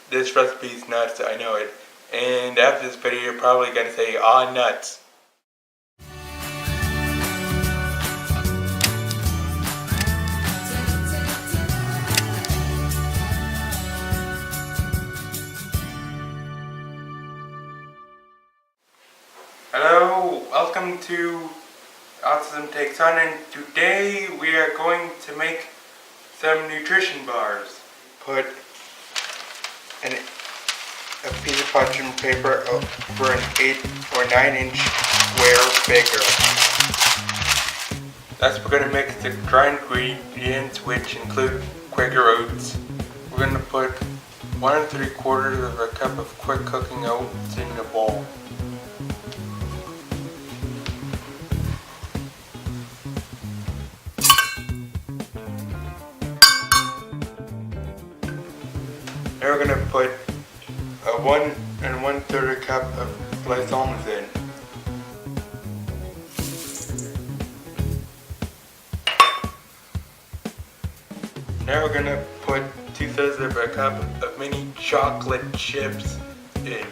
This recipe's nuts, I know it. And after this video, you're probably gonna say, "Ah, nuts." Hello, welcome to Autism Takes On, and today we are going to make some nutrition bars. Put a piece of parchment paper over an 8 or 9 inch square bigger. Next we're going to mix the dry ingredients, which include Quaker oats. We're going to put 1 3/4 of a cup of quick cooking oats in the bowl. Now we're going to put a 1 1/3 cup of sliced almonds in. Now we're going to put 2/3 of a cup of mini chocolate chips in.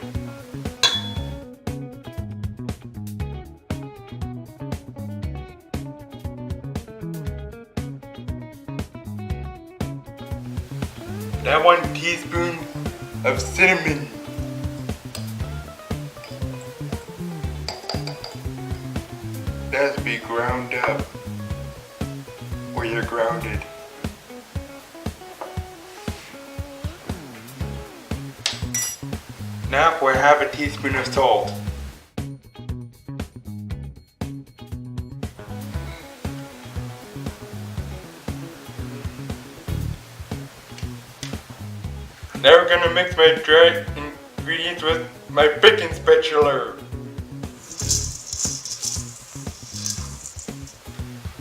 Now 1 teaspoon of cinnamon. That has to be ground up, or you're grounded. Now for 1/2 teaspoon of salt. Now we're gonna mix my dry ingredients with my baking spatula.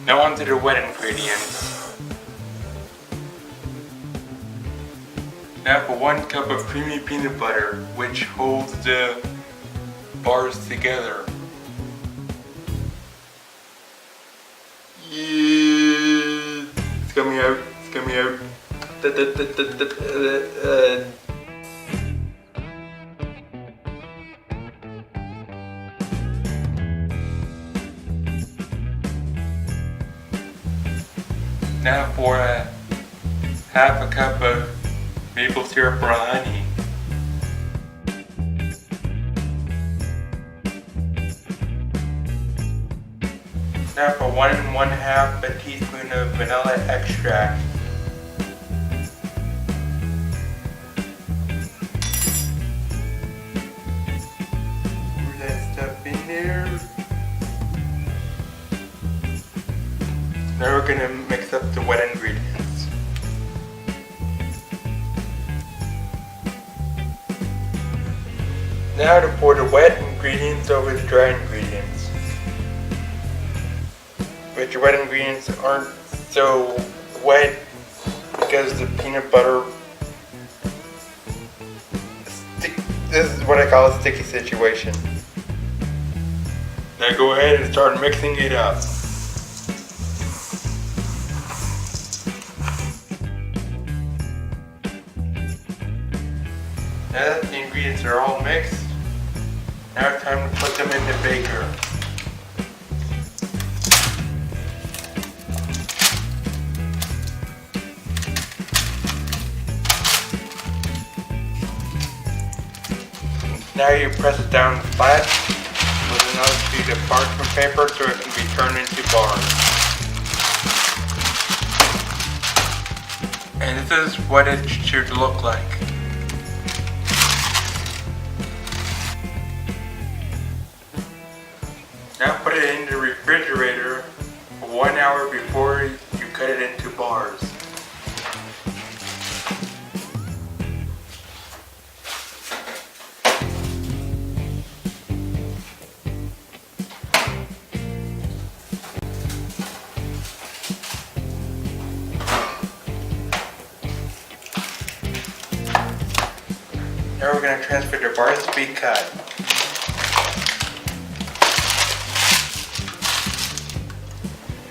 Now onto the wet ingredients. Now for 1 cup of creamy peanut butter, which holds the bars together. Yeah, it's coming out, it's coming out. Now for 1/2 cup of maple syrup or honey. Now for 1 1/2 teaspoon of vanilla extract. Pour that stuff in there. Now we're gonna mix up the wet ingredients. Now to pour the wet ingredients over the dry ingredients. But your wet ingredients aren't so wet because the peanut butter, this is what I call a sticky situation. Now go ahead and start mixing it up. Now that the ingredients are all mixed, now it's time to put them in the baker. Now you press it down flat with another sheet of parchment paper so it can be turned into bars. And this is what it should look like. Now put it in the refrigerator for 1 hour before you cut it into bars. Now we're going to transfer the bars to be cut.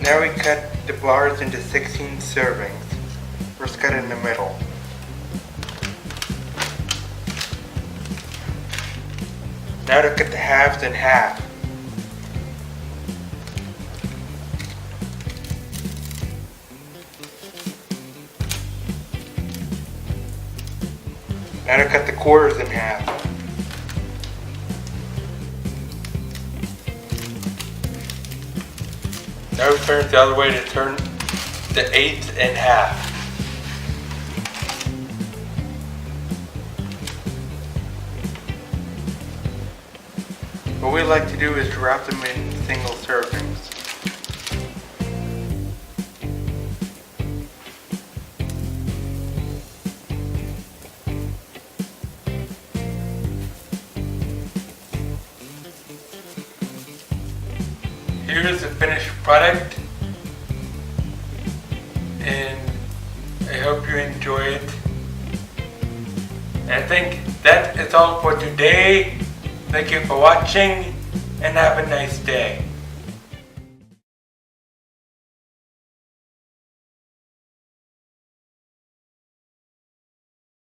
Now we cut the bars into 16 servings. First cut in the middle. Now to cut the halves in half. Now to cut the quarters in half. Now we turn it the other way to turn the eighths in half. What we like to do is wrap them in single servings. Here is the finished product, and I hope you enjoy it. And I think that is all for today. Thank you for watching, and have a nice day.